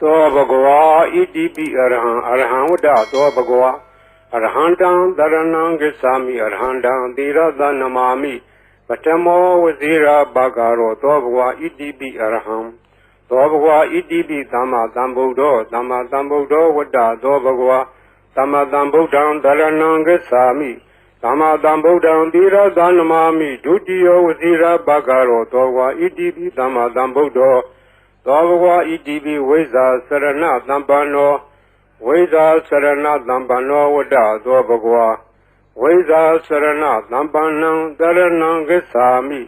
သောဘဂဝါဣတိပိအရဟံအရဟံဝတ္တသောဘဂဝါအရဟံတံတရဏံဂစ္ဆာမိအရဟံတံသီရသနမာမိပထမောဝဇိရာဘဂရောသောဘဂဝါဣတိပိအရဟံသောဘဂဝါဣတိပိသမ္မာသမ္ဗုဒ္ဓောသမ္မာသမ္ဗုဒ္ဓောဝတ္တသောဘဂဝါသမ္မာသမ္ဗုဒ္ဓံတရဏံဂစ္ဆာမိသမ္မာသမ္ဗုဒ္ဓံသီရသနမာမိဒုတိယဝဇိရာဘဂရောသောဘဂဝါဣတိပိသမ္မာသမ္ဗုဒ္ဓောသောဘဂဝါဣတိပိဝိဇ္ဇာစရဏသံပန္နောဝိဇ္ဇာစရဏသံပန္နောဝတ္တသောဘဂဝါဝိဇ္ဇာစရဏသံပန္နံတရဏံဂစ္ဆာမိ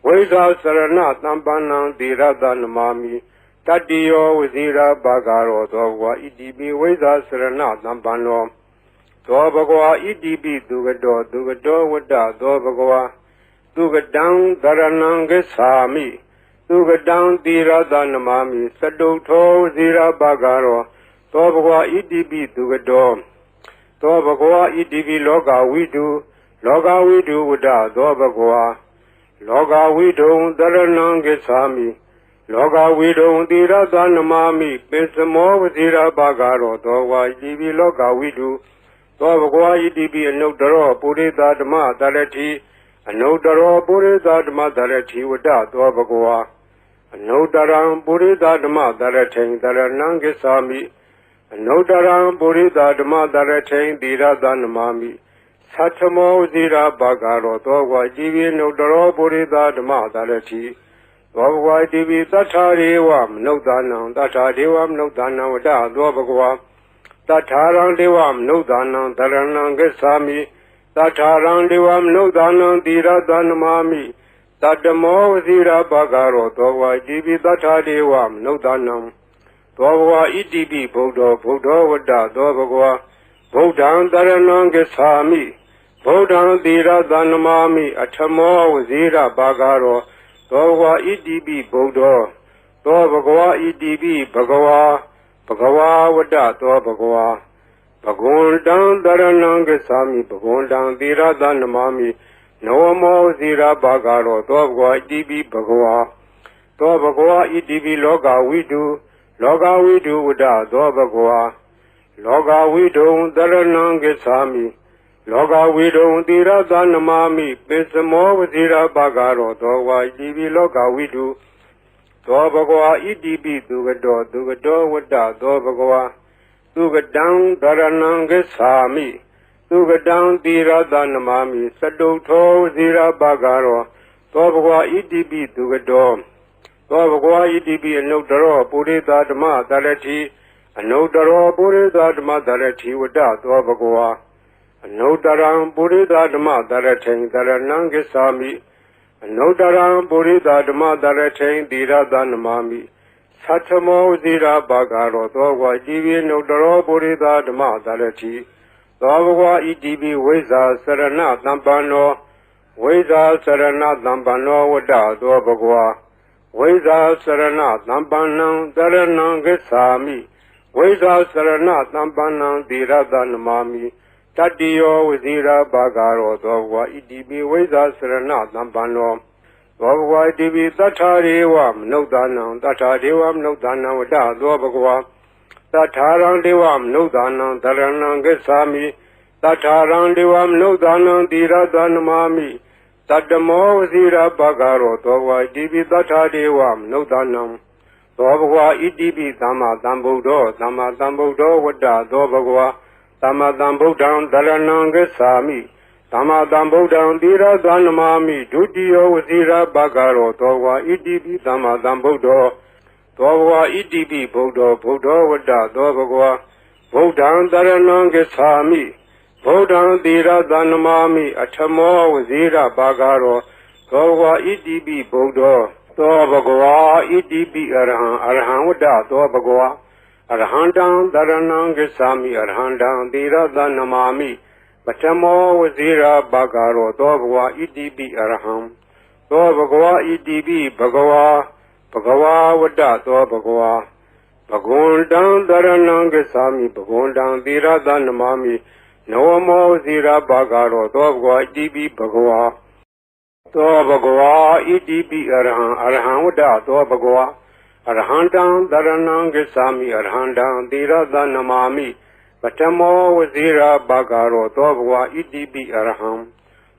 ဝိဇ္ဇာစရဏသံပန္နံသီရသနမာမိတတ္တိယောဝဇိရာဘဂရောသောဘဂဝါဣတိပိဝိဇ္ဇာစရဏသံပန္နောသောဘဂဝါဣတိပိသူကတောဝတ္တသောဘဂဝါသူကတံတရဏံဂစ္ဆာမိသူကတံသီရသနမာမိသတုထောဝဇိရာဘဂရောသောဘဂဝါဣတိပိသူကတောသောဘဂဝါဣတိပိလောကဝိတုဝတ္တသောဘဂဝါလောကဝိတုံတရဏံဂစ္ဆာမိလောကဝိတုံသီရသနမာမိပိစမောဝဇိရာဘဂရောသောဘဂဝါဣတိပိလောကဝိတုသောဘဂဝါဣတိပိအနုတ္တရောပုရိသဓမ္မတရတိအနုတ္တရောပုရိသဓမ္မတရတိဝတ္တသောဘဂဝါအနုတ္တရံပုရိသဓမ္မတရထိန်တရဏံဂစ္ဆာမိအနုတ္တရံပုရိသဓမ္မတရထိန်သီရသနမာမိသတ္ထမောဇိရာဘဂရောသောဘဂဝါဣတိပိအနုတ္တရောပုရိသဓမ္မတရတိသောဘဂဝါဣတိပိသတ္ထာရေဝမနုဿာနံသတ္ထာဒေဝမနုဿာနံဝတ္တသောဘဂဝါသတ္ထာရံဒေဝမနုဿာနံတရဏံဂစ္ဆာမိသတ္ထာရံဒေဝမနုဿာနံသီရသနမာမိတတ္တမောဝဇိရာဘဂရောသောဘဂဝါဣတိပိသတ္ထာဒေဝမနုဿာနံသောဘဂဝါဣတိပိဗုဒ္ဓောဝတ္တသောဘဂဝါဗုဒ္ဓံတရဏံဂစ္ဆာမိဗုဒ္ဓံသီရသနမာမိအထမောဝဇိရာဘဂရောသောဘဂဝါဣတိပိဗုဒ္ဓောသောဘဂဝါဣတိပိဘဂဝါဝတ္တသောဘဂဝါဘဂဝန္တံတရဏံဂစ္ဆာမိဘဂဝန္တံသီရသနမာမိနဝမောဇိရာဘဂရောသောဘဂဝါဣတိပိဘဂဝါသောဘဂဝါဣတိပိလောကဝိတုဝတ္တသောဘဂဝါလောကဝိတုံတရဏံဂစ္ဆာမိလောကဝိတုံသီရသနမာမိပိစမောဝဇိရာဘဂရောသောဘဂဝါဣတိပိလောကဝိတုသောဘဂဝါဣတိပိသူကတောဝတ္တသောဘဂဝါသူကတံတရဏံဂစ္ဆာမိသူကတံသီရသနမာမိသတုထောဝဇိရာဘဂရောသောဘဂဝါဣတိပိသူကတောသောဘဂဝါဣတိပိအနုတ္တရောပုရိသဓမ္မတရတိအနုတ္တရောပုရိသဓမ္မတရတိဝတ္တသောဘဂဝါအနုတ္တရံပုရိသဓမ္မတရထိန်တရဏံဂစ္ဆာမိအနုတ္တရံပုရိသဓမ္မတရထိန်သီရသနမာမိသတ္ထမောဇိရာဘဂရောသောဘဂဝါဣတိပိအနုတ္တရောပုရိသဓမ္မတရတိသောဘဂဝါဣတိပိဝိဇ္ဇာစရဏသံပန္နောဝိဇ္ဇာစရဏသံပန္နောဝတ္တသောဘဂဝါဝိဇ္ဇာစရဏသံပန္နံတရဏံဂစ္ဆာမိဝိဇ္ဇာစရဏသံပန္နံသီရသနမာမိတတ္တိယောဝဇိရာဘဂရောသောဘဂဝါဣတိပိဝိဇ္ဇာစရဏသံပန္နောသောဘဂဝါဣတိပိသတ္ထာရေဝမနုဿာနံသတ္ထာဒေဝမနုဿာနံဝတ္တသောဘဂဝါသတ္ထာရံဒေဝမနုဿာနံတရဏံဂစ္ဆာမိသတ္ထာရံဒေဝမနုဿာနံသီရသနမာမိတတ္တမောဝဇိရာဘဂရောသောဘဂဝါဣတိပိသတ္ထာဒေဝမနုဿာနံသောဘဂဝါဣတိပိသမ္မာသမ္ဗုဒ္ဓောဝတ္တသောဘဂဝါသမ္မာသမ္ဗုဒ္ဓံတရဏံဂစ္ဆာမိသမ္မာသမ္ဗုဒ္ဓံသီရသနမာမိဒုတိယဝဇိရာဘဂရောသောဘဂဝါဣတိပိသမ္မာသမ္ဗုဒ္ဓောသောဘဂဝါဣတိပိဗုဒ္ဓောဝတ္တသောဘဂဝါဗုဒ္ဓံတရဏံဂစ္ဆာမိဗုဒ္ဓံသီရသနမာမိအထမောဝဇိရာဘဂရောသောဘဂဝါဣတိပိဗုဒ္ဓောသောဘဂဝါဣတိပိအရဟံဝတ္တသောဘဂဝါအရဟံတံတရဏံဂစ္ဆာမိအရဟံတံသီရသနမာမိပထမောဝဇိရာဘဂရောသောဘဂဝါဣတိပိအရဟံသောဘဂဝါဣတိပိဘဂဝါဝတ္တသောဘဂဝါဘဂဝန္တံတရဏံဂစ္ဆာမိဘဂဝန္တံသီရသနမာမိနဝမောဝဇိရာဘဂရောသောဘဂဝါဣတိပိဘဂဝါသောဘဂဝါဣတိပိအရဟံဝတ္တသောဘဂဝါ Arhandam Dharanam Gacchami Arhandam Tirada Namami Patamo Vazira Bhagaro Dobhwa Idibi Arham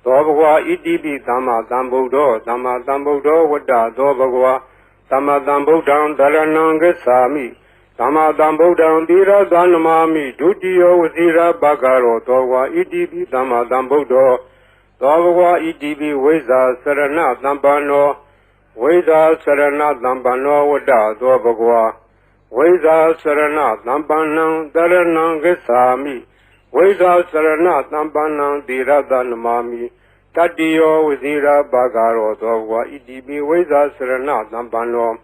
Dobhwa Idibi Dhamma Dhambuddho Dhamma Dhambuddho Vada Dobhwa Dhamma Dhambuddham Dharanam Gacchami Dhamma Dhambuddham Tirada Namami Dutiyo Vazira Bhagaro Dobhwa Idibi Dhamma Dhambuddho Dobhwa Idibi Veza Sarana Dhampano Veda Sarana Dhampano Vada Dobhwa Veda Sarana Dhampanam Dharanam Gacchami Veda Sarana Dhampanam Tirada Namami Tatiyo Vazira Bhagaro Dobhwa Idibi Veda Sarana Dhampano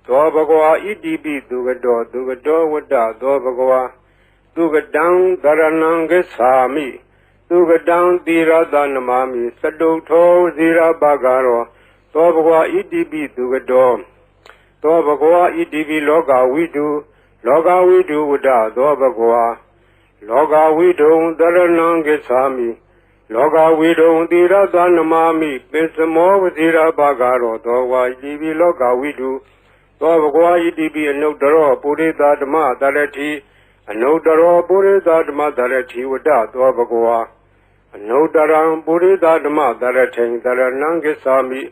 Dobhwa Idibi Dugado Dugado Vada Dobhwa Dugadam Dharanam Gacchami Dugadam Tirada Namami Sadutho Vazira Bhagaro Dobhwa Idibi Dugado Dobhwa Idibi Loga Vidu Vada Dobhwa Loga Vidu Dharanam Gacchami Loga Vidu Tirada Namami Pisamo Vazira Bhagaro Dobhwa Idibi Loga Vidu Dobhwa Idibi Anudaro Purita Dhamma Dharati Anudaro Purita Dhamma Dharati Vada Dobhwa Anudaram Purita Dhamma Dharati Dharanam Gacchami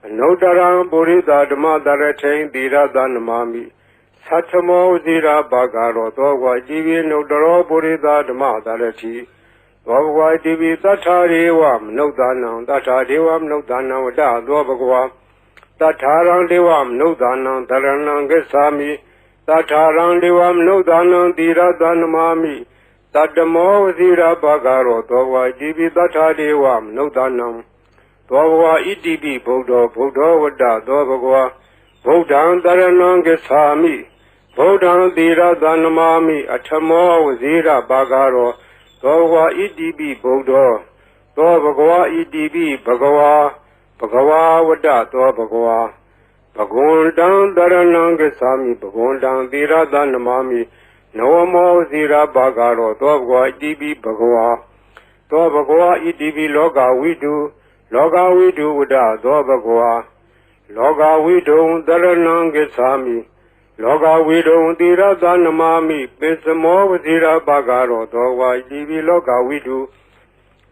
Anudaram Purita Dhamma Dharati Tirada Namami Satchamo Vazira Bhagaro Dobhwa Idibi Anudaro Purita Dhamma Dharati Dobhwa Idibi Tatharivam Nudanam Tatharivam Nudanam Vada Dobhwa Tatharang Devam Nudanam Dharanam Gacchami Tatharang Devam Nudanam Tirada Namami Tattamo Vazira Bhagaro Dobhwa Idibi Tathadevam Nudanam Dobhwa Idibi Buddho Vada Dobhwa Buddham Dharanam Gacchami Buddham Tirada Namami Attamo Vazira Bhagaro Dobhwa Idibi Buddho Dobhwa Idibi Bhagava Vada Dobhwa Bhagundam Dharanam Gacchami Bhagundam Tirada Namami Nawamo Vazira Bhagaro Dobhwa Idibi Bhagava Dobhwa Idibi Loga Vidu Vada Dobhwa Loga Vidu Dharanam Gacchami Loga Vidu Tirada Namami Pisamo Vazira Bhagaro Dobhwa Idibi Loga Vidu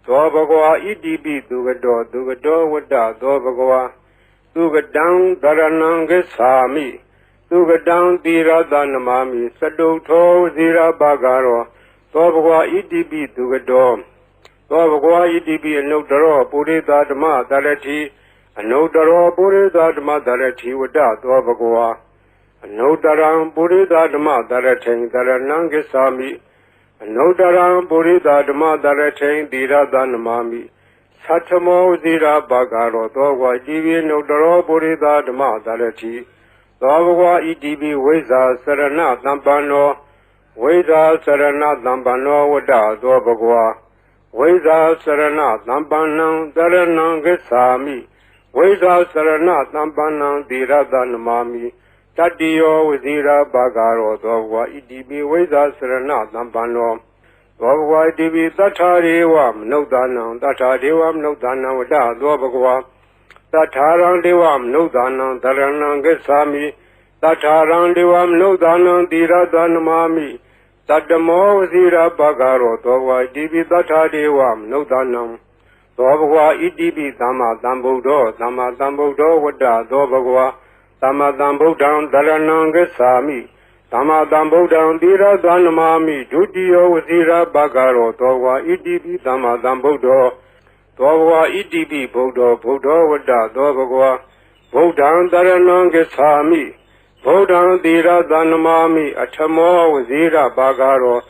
Dobhwa Idibi Dugado Vada Dobhwa Dugadam Dharanam Gacchami Dugadam Tirada Namami Sadutho Vazira Bhagaro Dobhwa Idibi Dugado Dobhwa Idibi Anudaro Purita Dhamma Dharati Anudaro Purita Dhamma Dharati Vada Dobhwa Anudaram Purita Dhamma Dharati Dharanam Gacchami Anudaram Purita Dhamma Dharati Tirada Namami Satchamo Vazira Bhagaro Dobhwa Idibi Anudaro Purita Dhamma Dharati Dobhwa Idibi Veza Sarana Dhampano Veza Sarana Dhampano Vada Dobhwa Veza Sarana Dhampanam Dharanam Gacchami Veza Sarana Dhampanam Tirada Namami Tatiyo Vazira Bhagaro Dobhwa Idibi Veza Sarana Dhampano Dobhwa Idibi Tathadevam Nudanam Vada Dobhwa Tatharang Devam Nudanam Dharanam Gacchami Tatharang Devam Nudanam Tirada Namami Tattamo Vazira Bhagaro Dobhwa Idibi Tathadevam Nudanam Dobhwa Idibi Dhamma Dhambuddho Vada Dobhwa Dhamma Dhambuddham Dharanam Gacchami Dhamma Dhambuddham Tirada Namami Dutiyo Vazira Bhagaro Dobhwa Idibi Dhamma Dhambuddho Dobhwa Idibi Buddho Vada Dobhwa Buddham Dharanam Gacchami Buddham Tirada Namami Attamo Vazira Bhagaro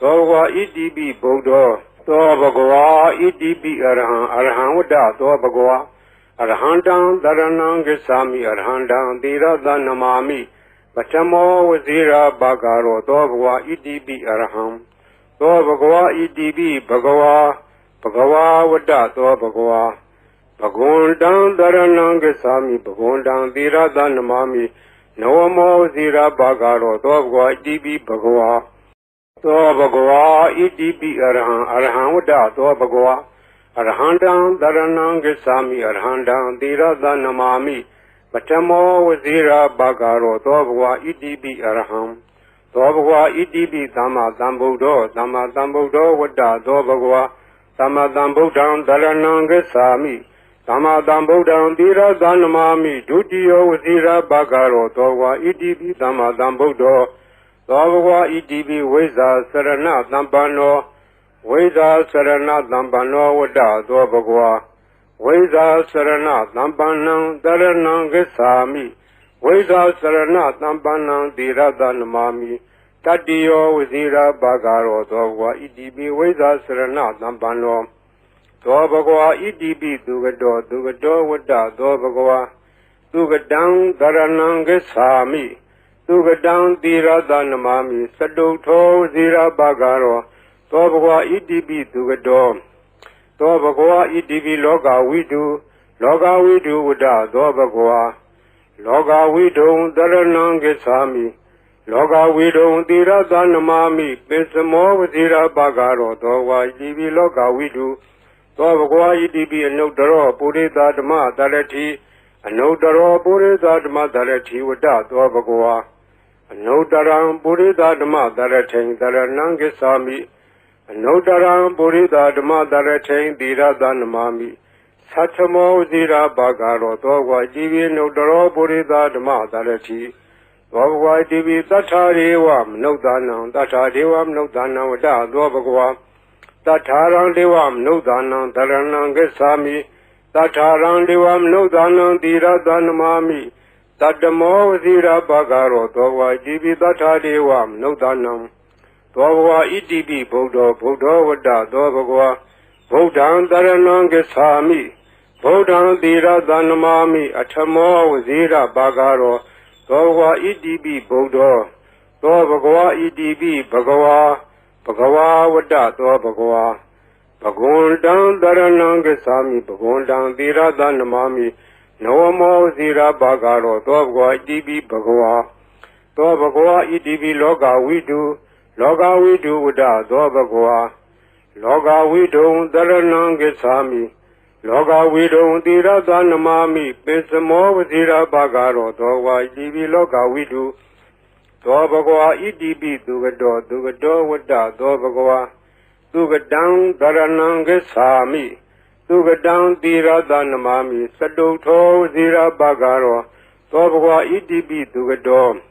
Dobhwa Idibi Buddho Dobhwa Idibi Arham Vada Dobhwa Arhandam Dharanam Gacchami Arhandam Tirada Namami Patamo Vazira Bhagaro Dobhwa Idibi Arham Dobhwa Idibi Bhagava Vada Dobhwa Bhagundam Dharanam Gacchami Bhagundam Tirada Namami Nawamo Vazira Bhagaro Dobhwa Idibi Bhagava Dobhwa Idibi Arham Vada Dobhwa Arhandam Dharanam Gacchami Arhandam Tirada Namami Patamo Wazira Bagaro, Dobwa Idibi Arham, Dobwa Idibi Tama Tambudo, Tama Tambudo Wada, Dobagwa, Tama Tambudan, Darananga Sami, Tama Tambudan, Dira Danamami, Dudio Wazira Bagaro, Dobwa Idibi Tama Tambudo, Dobwa Idibi Weza Sarana Tampano, Weza Sarana Tampano Wada, Dobagwa. Weza Sarana Tampanang Daranang Gesami Weza Sarana Tampanang Diradanamami Tadiyo Wazira Bagaro Dogwa Idibi Weza Sarana Tampano Dobagwa Idibi Dugado Wada Dobagwa Dugadang Daranang Gesami Dugadang Diradanamami Saduto Wazira Bagaro Dobagwa Idibi Dugado Dobagwa Idibi Loga Widu Wada Dobagwa Loga Widu Daranangesami Loga Widu Dira Danamami Pesamo Wazira Bagaro Dogwa Idibi Loga Widu Dobagwa Idibi Anodaro Purita Dama Darati Anodaro Purita Dama Darati Wada Dobagwa Anodaram Purita Dama Darati Daranangesami Anodaram Burida Dama Daratain Dira Danamami Satamo Zira Bagaro Dogwa Divi Nodaro Burida Dama Darati Dogwa Divi Tatariwam Nodanam Tatariwam Nodanam Wada Dobagwa Tataran Diwam Nodanam Daranangesami Tataran Diwam Nodanam Dira Danamami Tatamo Zira Bagaro Dogwa Divi Tatariwam Nodanam Dobagwa Idibi Buddha Wada Dobagwa Buddhan Daranangesami Buddhan Dira Danamami Atamo Wazira Bagaro Dobagwa Idibi Buddha Dobagwa Idibi Bhagawa Wada Dobagwa Bhagundan Daranangesami Bhagundan Dira Danamami Noamo Wazira Bagaro Dobagwa Idibi Bhagawa Dobagwa Idibi Loga Widu Loga Widu Wada Dobagwa Loga Widu Daranangesami Loga Widu Dira Danamami Pesamo Wazira Bagaro Dogwa Idibi Loga Widu Dobagwa Idibi Dugado Wada Dobagwa Dugadang Daranangesami Dugadang Dira Danamami Saduto Wazira Bagaro Dobagwa Idibi Dugado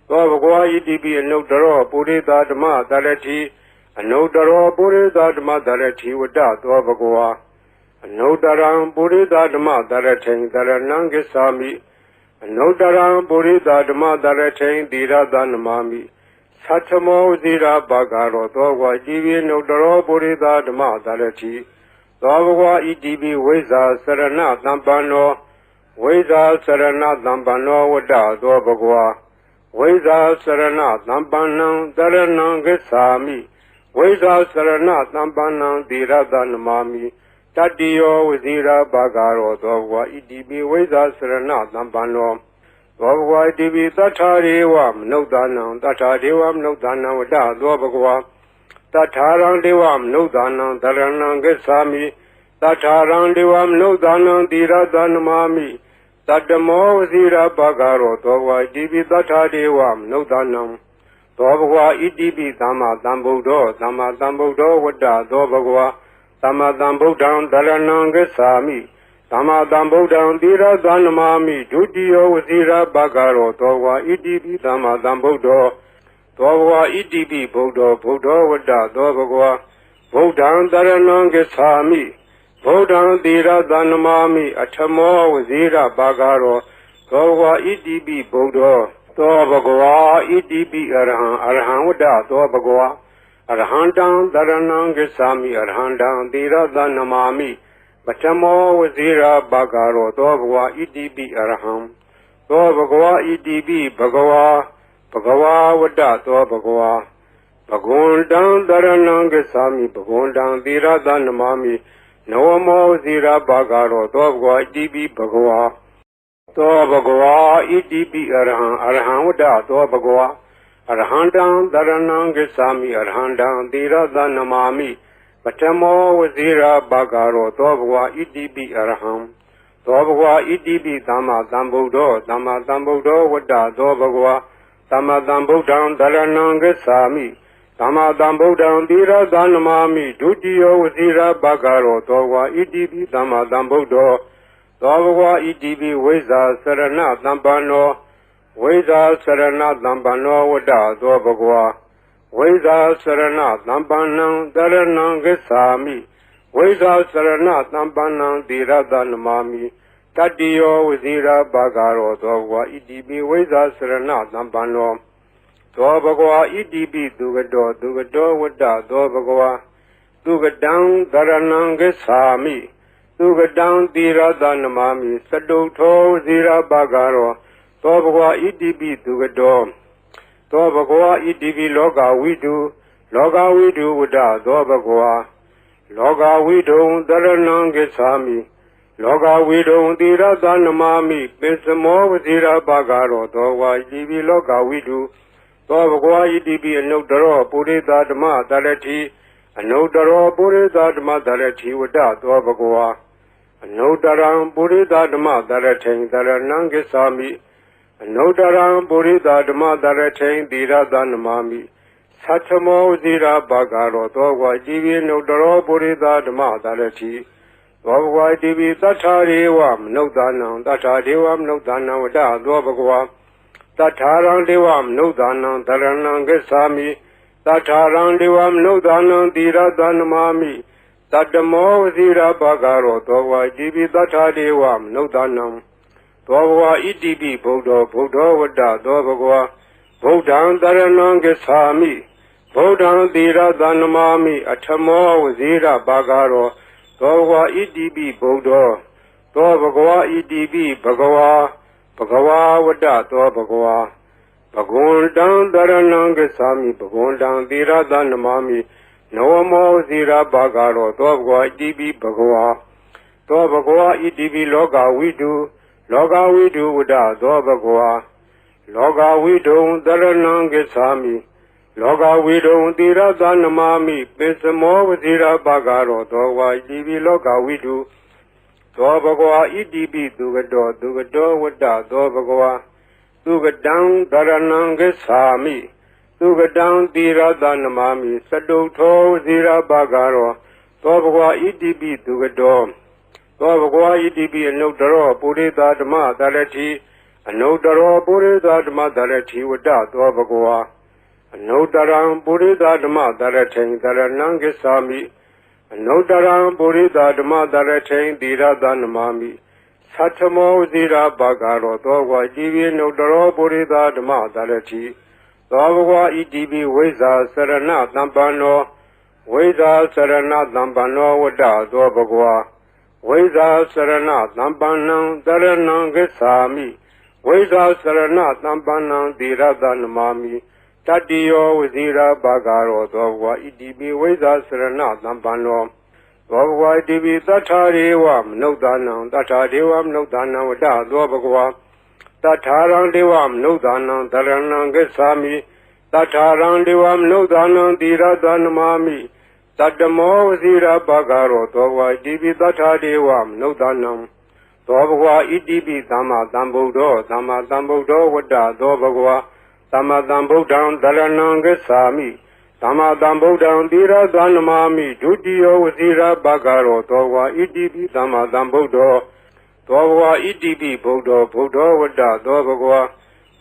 Dobagwa Idibi Anodaro Purita Dama Darati Anodaro Purita Dama Darati Wada Dobagwa Anodaram Purita Dama Daratain Daranangesami Anodaram Purita Dama Daratain Dira Danamami Satamo Zira Bagaro Dogwa Idibi Anodaro Purita Dama Darati Dobagwa Idibi Weza Sarana Tampano Weza Sarana Tampano Wada Dobagwa Weza Sarana Tampanang Daranangesami Weza Sarana Tampanang Dira Danamami Tadiyo Wazira Bagaro Dogwa Idibi Weza Sarana Tampano Dogwa Idibi Tatariwam Nodanam Tatariwam Nodanam Wada Dobagwa Tatarang Diwam Nodanam Daranangesami Tatarang Diwam Nodanam Dira Danamami Tadamo Wazira Bagaro Dogwa Idibi Tatariwam Nodanam Dobagwa Idibi Tama Tambudo Wada Dobagwa Tama Tambudan Daranangesami Tama Tambudan Dira Danamami Dudio Wazira Bagaro Dogwa Idibi Tama Tambudo Dobagwa Idibi Buddha Wada Dobagwa Buddhan Daranangesami Buddhan Dira Danamami Atamo Wazira Bagaro Dobagwa Idibi Buddha Dobagwa Idibi Arhan Wada Dobagwa Arhandan Daranangesami Arhandan Dira Danamami Atamo Wazira Bagaro Dobagwa Idibi Arham Dobagwa Idibi Bhagawa Wada Dobagwa Bhagundan Daranangesami Bhagundan Dira Danamami Noamo Zira Bagaro Dobagwa Idibi Bhagawa Dobagwa Idibi Arhan Wada Dobagwa Arhandan Daranangesami Arhandan Dira Danamami Atamo Wazira Bagaro Dobagwa Idibi Arham သောဘဂဝါဣတိပိသမ္မာသမ္ဗုဒ္ဓောသမ္မာသမ္ဗုဒ္ဓောဝတ္တသောဘဂဝါသမ္မာသမ္ဗုဒ္ဓံတရဏံဂစ္ဆာမိသမ္မာသမ္ဗုဒ္ဓံသီရသနမာမိဒုတိယောဝစီရဘဂရောသောဘဂဝါဣတိပိသမ္မာသမ္ဗုဒ္ဓောသောဘဂဝါဣတိပိဝိဇ္ဇာစရဏသမ္ပန္နောဝိဇ္ဇာစရဏသမ္ပန္နောဝတ္တသောဘဂဝါဝိဇ္ဇာစရဏသမ္ပန္နံတရဏံဂစ္ဆာမိဝိဇ္ဇာစရဏသမ္ပန္နံသီရသနမာမိတတ္တိယောဝစီရဘဂရောသောဘဂဝါဣတိပိဝိဇ္ဇာစရဏသမ္ပန္နောသောဘဂဝါဣတိပိသူကတောဝတ္တသောဘဂဝါသူကတံတရဏံဂစ္ဆာမိသူကတံသီရသနမာမိသတုထောဝစီရဘဂရောသောဘဂဝါဣတိပိသူကတောသောဘဂဝါဣတိပိလောကဝိတုဝတ္တသောဘဂဝါလောကဝိတုံတရဏံဂစ္ဆာမိလောကဝိတုံသီရသနမာမိပိစမောဝစီရဘဂရောသောဝါဣတိပိလောကဝိတုသောဘဂဝါဣတိပိအနုတ္တရောပုရိသဓမ္မတရတိအနုတ္တရောပုရိသဓမ္မတရတိဝတ္တသောဘဂဝါအနုတ္တရံပုရိသဓမ္မတရထိန်တရဏံဂစ္ဆာမိအနုတ္တရံပုရိသဓမ္မတရထိန်သီရသနမာမိသတ္ထမောဝစီရဘဂရောသောဘဂဝါဣတိပိအနုတ္တရောပုရိသဓမ္မတရတိသောဘဂဝါဣတိပိသတ္ထာရေဝမနုဿာနံသတ္ထာဒေဝမနုဿာနံဝတ္တသောဘဂဝါသတ္ထာရံဒေဝမနုဿာနံတရဏံဂစ္ဆာမိသတ္ထာရံဒေဝမနုဿာနံသီရသနမာမိသတ္တမောဝစီရဘဂရောသောဘဂဝါဣတိပိသတ္ထာဒေဝမနုဿာနံသောဘဂဝါဣတိပိဗုဒ္ဓောဝတ္တသောဘဂဝါဗုဒ္ဓံတရဏံဂစ္ဆာမိဗုဒ္ဓံသီရသနမာမိအထမောဝစီရဘဂရောသောဘဂဝါဣတိပိဗုဒ္ဓောသောဘဂဝါဣတိပိဘဂဝါဝတ္တသောဘဂဝါဘဂဝန္တံတရဏံဂစ္ဆာမိဘဂဝန္တံသီရသနမာမိနဝမောဇိရဘဂရောသောဘဂဝါဣတိပိဘဂဝါသောဘဂဝါဣတိပိလောကဝိတုဝတ္တသောဘဂဝါလောကဝိတုံတရဏံဂစ္ဆာမိလောကဝိတုံသီရသနမာမိပိစမောဝဇိရဘဂရောသောဘဂဝါဣတိပိလောကဝိတုသောဘဂဝါဣတိပိသူကတောဝတ္တသောဘဂဝါသူကတံတရဏံဂစ္ဆာမိသူကတံသီရသနမာမိသတုထောဝစီရဘဂရောသောဘဂဝါဣတိပိသူကတောသောဘဂဝါဣတိပိအနုတ္တရောပုရိသဓမ္မတရတိအနုတ္တရောပုရိသဓမ္မတရတိဝတ္တသောဘဂဝါအနုတ္တရံပုရိသဓမ္မတရထိန်တရဏံဂစ္ဆာမိအနုတ္တရံပုရိသဓမ္မတရထိန်သီရသနမာမိသတ္ထမောဝစီရဘဂရောသောဘဂဝါဣတိပိအနုတ္တရောပုရိသဓမ္မတရတိသောဘဂဝါဣတိပိဝိဇ္ဇာစရဏသမ္ပန္နောဝိဇ္ဇာစရဏသမ္ပန္နောဝတ္တသောဘဂဝါဝိဇ္ဇာစရဏသမ္ပန္နံတရဏံဂစ္ဆာမိဝိဇ္ဇာစရဏသမ္ပန္နံသီရသနမာမိတတ္တိယောဝစီရဘဂရောသောဘဂဝါဣတိပိဝိဇ္ဇာစရဏသမ္ပန္နောသောဘဂဝါဣတိပိသတ္ထာရေဝမနုဿာနံသတ္ထာဒေဝမနုဿာနံဝတ္တသောဘဂဝါသတ္ထာရံဒေဝမနုဿာနံတရဏံဂစ္ဆာမိသတ္ထာရံဒေဝမနုဿာနံသီရသနမာမိသတ္တမောဝစီရဘဂရောသောဘဂဝါဣတိပိသတ္ထာဒေဝမနုဿာနံသောဘဂဝါဣတိပိသမ္မာသမ္ဗုဒ္ဓောဝတ္တသောဘဂဝါသမ္မာသမ္ဗုဒ္ဓံတရဏံဂစ္ဆာမိသမ္မာသမ္ဗုဒ္ဓံသီရသနမာမိဒုတိယောဝစီရဘဂရောသောဘဂဝါဣတိပိသမ္မာသမ္ဗုဒ္ဓောသောဘဂဝါဣတိပိဗုဒ္ဓောဝတ္တသောဘဂဝါ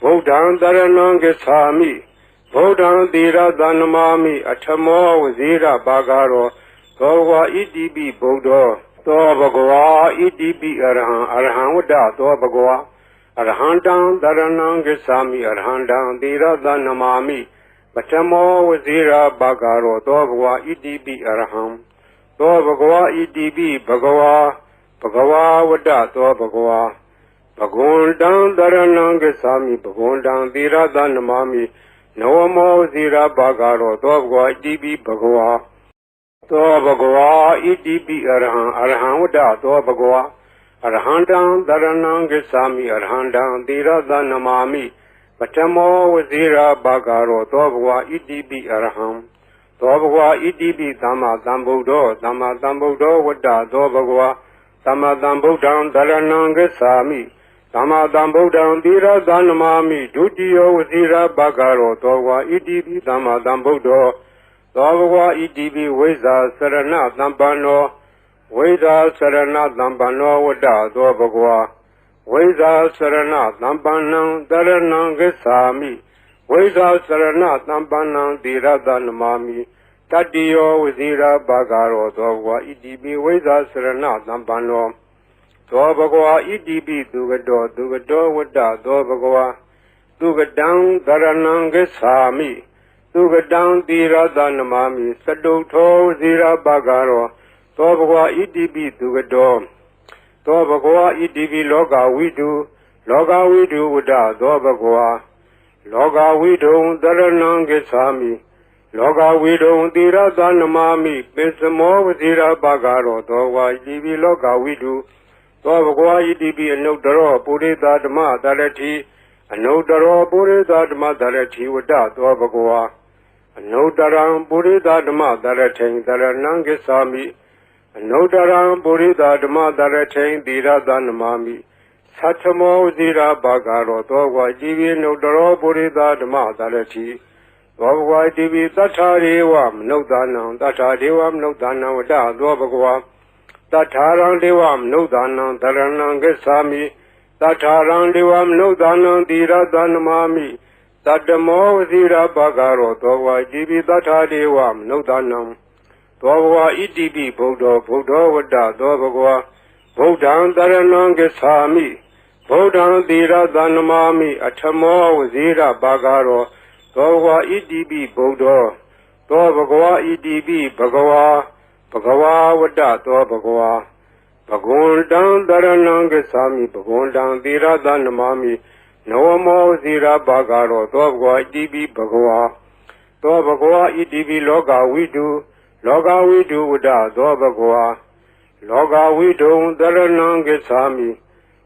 ဗုဒ္ဓံတရဏံဂစ္ဆာမိဗုဒ္ဓံသီရသနမာမိအထမောဝစီရဘဂရောသောဘဂဝါဣတိပိဗုဒ္ဓောသောဘဂဝါဣတိပိအရဟံဝတ္တသောဘဂဝါအရဟံတံတရဏံဂစ္ဆာမိအရဟံတံသီရသနမာမိပထမောဝစီရဘဂရောသောဘဂဝါဣတိပိအရဟံသောဘဂဝါဣတိပိဘဂဝါဝတ္တသောဘဂဝါဘဂဝန္တံတရဏံဂစ္ဆာမိဘဂဝန္တံသီရသနမာမိနဝမောဝစီရဘဂရောသောဘဂဝါဣတိပိဘဂဝါသောဘဂဝါဣတိပိအရဟံဝတ္တသောဘဂဝါအရဟံတံတရဏံဂစ္ဆာမိအရဟံတံသီရသနမာမိပထမောဝစီရဘဂရောသောဘဂဝါဣတိပိအရဟံသောဘဂဝါဣတိပိသမ္မာသမ္ဗုဒ္ဓောဝတ္တသောဘဂဝါ သမ္မာသမ္ဗုဒ္ဓံသရဏံဂစ္ဆာမိသမ္မာသမ္ဗုဒ္ဓံသီရသနမာမိဒုတိယဝစီရဘဂရောသောဝါဣတိပိသမ္မာသမ္ဗုဒ္ဓောသောဘဂဝါဣတိပိဝိဇ္ဇာစရဏသမ္ပန္နောဝိဇ္ဇာစရဏသမ္ပန္နောဝတ္တသောဘဂဝါဝိဇ္ဇာစရဏသမ္ပန္နံသရဏံဂစ္ဆာမိဝိဇ္ဇာစရဏသမ္ပန္နံသီရသနမာမိတတ္တိယောဝစီရဘဂရောသောဘဂဝါဣတိပိဝိဇ္ဇာစရဏသမ္ပန္နောသောဘဂဝါဣတိပိသူကတောဝတ္တသောဘဂဝါသူကတံသရဏံဂစ္ဆာမိသူကတံသီရသနမာမိသတုထောဝစီရဘဂရောသောဘဂဝါဣတိပိသူကတောသောဘဂဝါဣတိပိလောကဝိတုဝတ္တသောဘဂဝါလောကဝိတုံသရဏံဂစ္ဆာမိလောကဝိတုံသီရသနမာမိပိစမောဝစီရဘဂရောသောဝါဣတိပိလောကဝိတုသောဘဂဝါဣတိပိအနုတ္တရောပုရိသဓမ္မသရတိအနုတ္တရောပုရိသဓမ္မသရတိဝတ္တသောဘဂဝါအနုတ္တရံပုရိသဓမ္မသရထိန်သရဏံဂစ္ဆာမိအနုတ္တရံပုရိသဓမ္မသရထိန်သီရသနမာမိသတ္ထမောဝစီရဘဂရောသောဘဂဝါဣတိပိအနုတ္တရောပုရိသဓမ္မသရတိသောဘဂဝါဣတိပိသတ္ထာရေဝမနုဿာနံသတ္ထာဒေဝမနုဿာနံဝတ္တသောဘဂဝါတထာရံဒေဝမနုဿာနံသရဏံဂစ္ဆာမိတထာရံဒေဝမနုဿာနံသီရသနမာမိတတ္တမောဝစီရဘဂရောသောဘဂဝါဣတိပိတထာဒေဝမနုဿာနံသောဘဂဝါဣတိပိဗုဒ္ဓောဝတ္တသောဘဂဝါဗုဒ္ဓံသရဏံဂစ္ဆာမိဗုဒ္ဓံသီရသနမာမိအထမောဝစီရဘဂရောသောဘဂဝါဣတိပိဗုဒ္ဓောသောဘဂဝါဣတိပိဘဂဝါဝတ္တသောဘဂဝါဘဂဝန္တံသရဏံဂစ္ဆာမိဘဂဝန္တံသီရသနမာမိနဝမောဇီရဘဂရောသောဘဂဝါဣတိပိဘဂဝါသောဘဂဝါဣတိပိလောကဝိတုဝတ္တသောဘဂဝါလောကဝိတုံသရဏံဂစ္ဆာမိ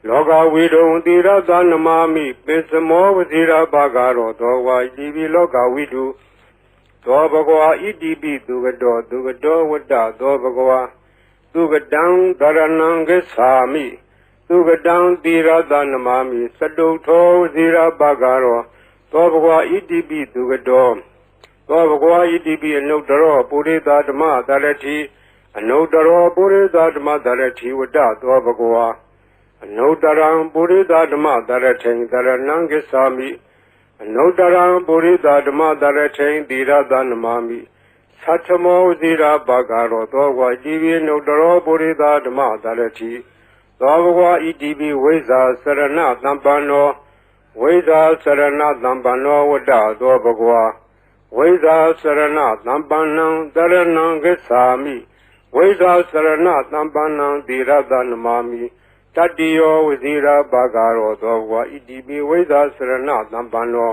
လောကဝိတုံသီရသနမာမိပိစမောဝဇီရဘဂရောသောဘဂဝါဣတိပိလောကဝိတုသောဘဂဝါဣတိပိသူကတောဝတ္တသောဘဂဝါသူကတံသရဏံဂစ္ဆာမိသူကတံသီရသနမာမိသတုထောဝစီရဘဂရောသောဘဂဝါဣတိပိသူကတောသောဘဂဝါဣတိပိအနုတ္တရောပုရိသဓမ္မသရတိအနုတ္တရောပုရိသဓမ္မသရတိဝတ္တသောဘဂဝါအနုတ္တရံပုရိသဓမ္မသရထိန်သရဏံဂစ္ဆာမိအနုတ္တရံပုရိသဓမ္မသရထိန်သီရသနမာမိသတ္ထမောဇီရဘဂရောသောဘဂဝါဣတိပိအနုတ္တရောပုရိသဓမ္မသရတိသောဘဂဝါဣတိပိဝိဇ္ဇာစရဏသမ္ပန္နောဝိဇ္ဇာစရဏသမ္ပန္နောဝတ္တသောဘဂဝါဝိဇ္ဇာစရဏသမ္ပန္နံသရဏံဂစ္ဆာမိဝိဇ္ဇာစရဏသမ္ပန္နံသီရသနမာမိတတ္တိယောဝစီရဘဂရောသောဘဂဝါဣတိပိဝိဇ္ဇာစရဏသမ္ပန္နော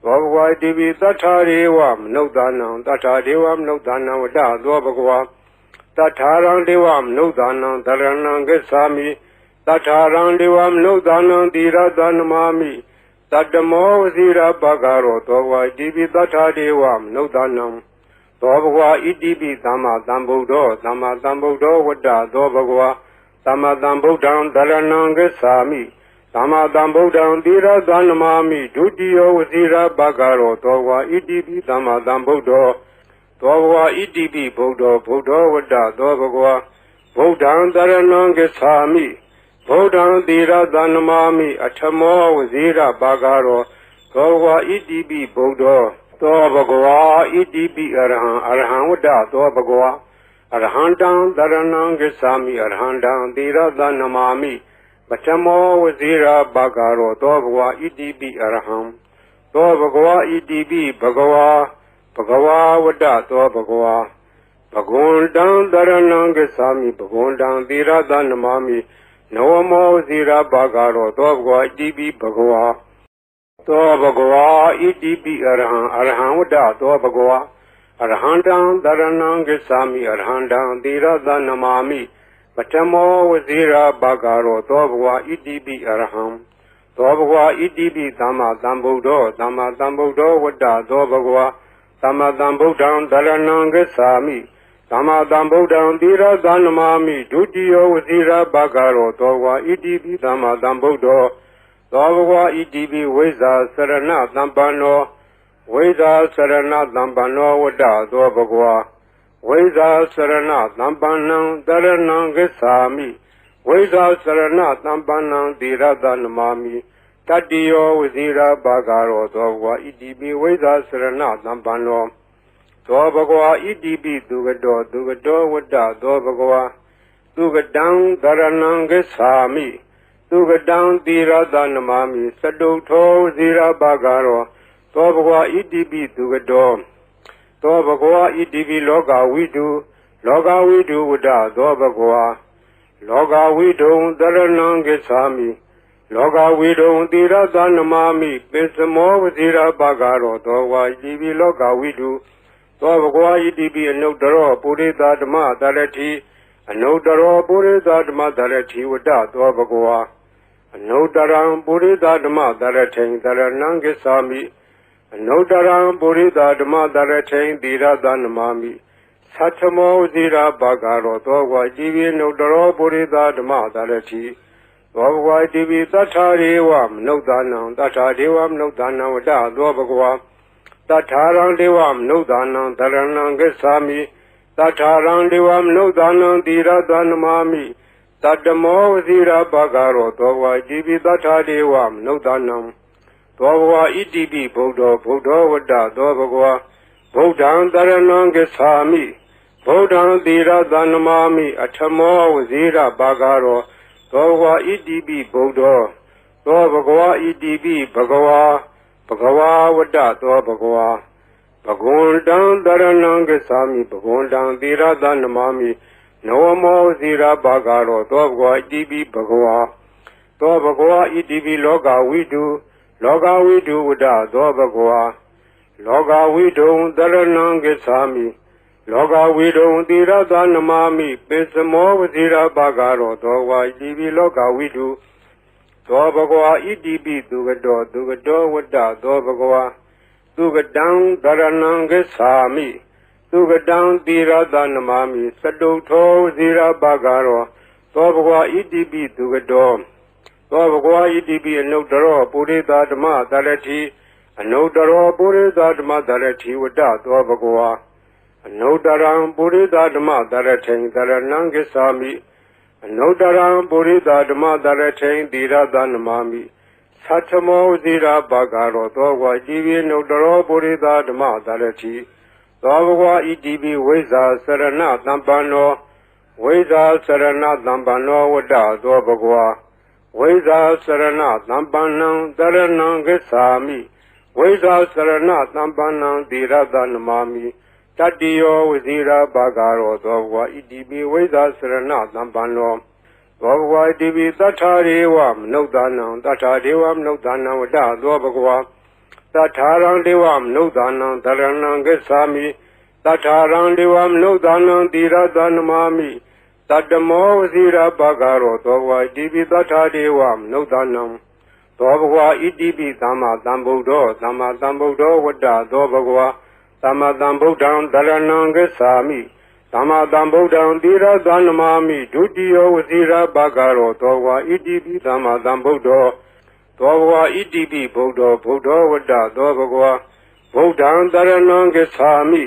သောဘဂဝါဣတိပိသတ္ထာရေဝမနုဿာနံသတ္ထာဒေဝမနုဿာနံဝတ္တသောဘဂဝါတထာရံဒေဝမနုဿာနံသရဏံဂစ္ဆာမိတထာရံဒေဝမနုဿာနံသီရသနမာမိတတ္တမောဝစီရဘဂရောသောဘဂဝါဣတိပိသတ္ထာဒေဝမနုဿာနံသောဘဂဝါဣတိပိသမ္မာသမ္ဗုဒ္ဓောဝတ္တသောဘဂဝါသမ္မာသမ္ဗုဒ္ဓံသရဏံဂစ္ဆာမိသမ္မာသမ္ဗုဒ္ဓံသီရသနမာမိဒုတိယဝစီရဘဂရောသောဘဂဝါဣတိပိသမ္မာသမ္ဗုဒ္ဓောသောဘဂဝါဣတိပိဗုဒ္ဓောဝတ္တသောဘဂဝါဗုဒ္ဓံသရဏံဂစ္ဆာမိဗုဒ္ဓံသီရသနမာမိအထမောဝစီရဘဂရောသောဘဂဝါဣတိပိဗုဒ္ဓောသောဘဂဝါဣတိပိအရဟံဝတ္တသောဘဂဝါအရဟံတံသရဏံဂစ္ဆာမိအရဟံတံသီရသနမာမိပထမောဝစီရဘဂရောသောဘဂဝါဣတိပိအရဟံသောဘဂဝါဣတိပိဘဂဝါဝတ္တသောဘဂဝါဘဂဝန္တံသရဏံဂစ္ဆာမိဘဂဝန္တံသီရသနမာမိနဝမောဝစီရဘဂရောသောဘဂဝါဣတိပိဘဂဝါသောဘဂဝါဣတိပိအရဟံဝတ္တသောဘဂဝါအရဟံတံသရဏံဂစ္ဆာမိအရဟံတံသီရသနမာမိပထမောဝစီရဘဂရောသောဘဂဝါဣတိပိအရဟံသောဘဂဝါဣတိပိသမ္မာသမ္ဗုဒ္ဓောဝတ္တသောဘဂဝါသမ္မာသမ္ဗုဒ္ဓံသရဏံဂစ္ဆာမိ သမ္မာသမ္ဗုဒ္ဓံသီရသနမာမိဒုတိယဝစီရဘဂရောသောဘဂဝါဣတိပိသမ္မာသမ္ဗုဒ္ဓောသောဘဂဝါဣတိပိဝိဇ္ဇာစရဏသမ္ပန္နောဝိဇ္ဇာစရဏသမ္ပန္နောဝတ္တသောဘဂဝါဝိဇ္ဇာစရဏသမ္ပန္နံတရဏံဂစ္ဆာမိဝိဇ္ဇာစရဏသမ္ပန္နံသီရသနမာမိတတ္တိယောဝစီရဘဂရောသောဘဂဝါဣတိပိဝိဇ္ဇာစရဏသမ္ပန္နောသောဘဂဝါဣတိပိသူကတောဝတ္တသောဘဂဝါသူကတံတရဏံဂစ္ဆာမိသူကတံသီရသနမာမိစတုထောဝစီရဘဂရောသောဘဂဝါဣတိပိသူကတောသောဘဂဝါဣတိပိလောကဝိတုဝတ္တသောဘဂဝါလောကဝိတုံတရဏံဂစ္ဆာမိလောကဝိတုံသီရသနမာမိပိစမောဝစီရဘဂရောသောဘဂဝါဣတိပိလောကဝိတုသောဘဂဝါဣတိပိအနုတ္တရောပုရိသဓမ္မတရတိအနုတ္တရောပုရိသဓမ္မတရတိဝတ္တသောဘဂဝါအနုတ္တရံပုရိသဓမ္မတရထိန်တရဏံဂစ္ဆာမိအနုတ္တရံပုရိသဓမ္မတရထိန်သီရသနမာမိသတ္ထမောဇိရာဘဂရောသောဘဂဝါဣတိပိအနုတ္တရောပုရိသဓမ္မတရတိသောဘဂဝါဣတိပိသတ္ထာရေဝမနုဿာနံသတ္ထာဒေဝမနုဿာနံဝတ္တသောဘဂဝါတထာရံဒေဝမနုဿာနံတရဏံဂစ္ဆာမိတထာရံဒေဝမနုဿာနံသီရသနမာမိတတ္တမောဝစီရဘဂရောသောဘဂဝါဣတိပိတထာဒေဝမနုဿာနံသောဘဂဝါဣတိပိဗုဒ္ဓောဝတ္တသောဘဂဝါဗုဒ္ဓံတရဏံဂစ္ဆာမိဗုဒ္ဓံသီရသနမာမိအထမောဝစီရဘဂရောသောဘဂဝါဣတိပိဗုဒ္ဓောသောဘဂဝါဣတိပိဘဂဝါဝတ္တသောဘဂဝါဘဂဝန္တံတရဏံဂစ္ဆာမိဘဂဝန္တံသီရသနမာမိနဝမောဇိရဘဂရောသောဘဂဝါဣတိပိဘဂဝါသောဘဂဝါဣတိပိလောကဝိတုဝတ္တသောဘဂဝါလောကဝိတုံတရဏံဂစ္ဆာမိလောကဝိတုံသီရသနမာမိပိစမောဝဇိရဘဂရောသောဘဂဝါဣတိပိလောကဝိတုသောဘဂဝါဣတိပိသူကတောဝတ္တသောဘဂဝါသူကတံတရဏံဂစ္ဆာမိသူကတံသီရသနမာမိစတုထောဇိရဘဂရောသောဘဂဝါဣတိပိသူကတောသောဘဂဝါဣတိပိအနုတ္တရောပုရိသဓမ္မတရတိအနုတ္တရောပုရိသဓမ္မတရတိဝတ္တသောဘဂဝါအနုတ္တရံပုရိသဓမ္မတရထိန်တရဏံဂစ္ဆာမိအနုတ္တရံပုရိသဓမ္မတရထိန်သီရသနမာမိသတ္ထမောဇိရာဘဂရောသောဘဂဝါဣတိပိအနုတ္တရောပုရိသဓမ္မတရတိသောဘဂဝါဣတိပိဝိဇ္ဇာစရဏသမ္ပန္နောဝိဇ္ဇာစရဏသမ္ပန္နောဝတ္တသောဘဂဝါဝိဇ္ဇာစရဏသမ္ပန္နံတရဏံဂစ္ဆာမိဝိဇ္ဇာစရဏသမ္ပန္နံသီရသနမာမိတတ္တိယောဝစီရဘဂရောသောဘဂဝါဣတိပိဝိဇ္ဇာစရဏသမ္ပန္နောသောဘဂဝါဣတိပိသတ္ထာရေဝမနုဿာနံသတ္ထာဒေဝမနုဿာနံဝတ္တသောဘဂဝါသတ္ထာရံဒေဝမနုဿာနံတရဏံဂစ္ဆာမိသတ္ထာရံဒေဝမနုဿာနံသီရသနမာမိတတ္တမောဝစီရဘဂရောသောဘဂဝါဣတိပိသတ္ထာဒေဝမနုဿာနံသောဘဂဝါဣတိပိသမ္မာသမ္ဗုဒ္ဓောဝတ္တသောဘဂဝါသမ္မာသမ္ဗုဒ္ဓံတရဏံဂစ္ဆာမိသမ္မာသမ္ဗုဒ္ဓံသီရသနမာမိဒုတိယဝစီရဘဂရောသောဘဂဝါဣတိပိသမ္မာသမ္ဗုဒ္ဓောသောဘဂဝါဣတိပိဗုဒ္ဓောဝတ္တသောဘဂဝါဗုဒ္ဓံတရဏံဂစ္ဆာမိ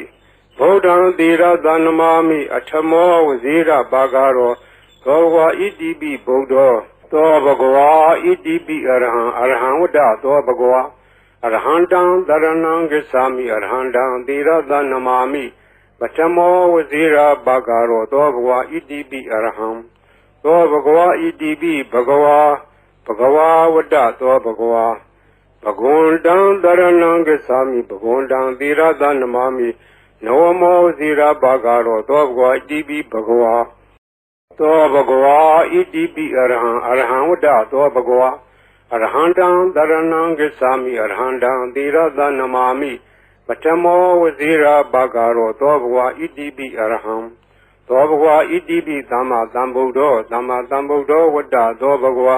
ဗုဒ္ဓံသီရသနမာမိအထမောဝစီရဘဂရောသောဘဂဝါဣတိပိဗုဒ္ဓောသောဘဂဝါဣတိပိအရဟံဝတ္တသောဘဂဝါအရဟံတံတရဏံဂစ္ဆာမိအရဟံတံသီရသနမာမိပထမောဝစီရဘဂရောသောဘဂဝါဣတိပိအရဟံသောဘဂဝါဣတိပိဘဂဝါဝတ္တသောဘဂဝါဘဂဝန္တံတရဏံဂစ္ဆာမိဘဂဝန္တံသီရသနမာမိနဝမောဝစီရဘဂရောသောဘဂဝါဣတိပိဘဂဝါသောဘဂဝါဣတိပိအရဟံဝတ္တသောဘဂဝါအရဟံတံတရဏံဂစ္ဆာမိအရဟံတံသီရသနမာမိပထမောဝစီရဘဂရောသောဘဂဝါဣတိပိအရဟံသောဘဂဝါဣတိပိသမ္မာသမ္ဗုဒ္ဓောဝတ္တသောဘဂဝါ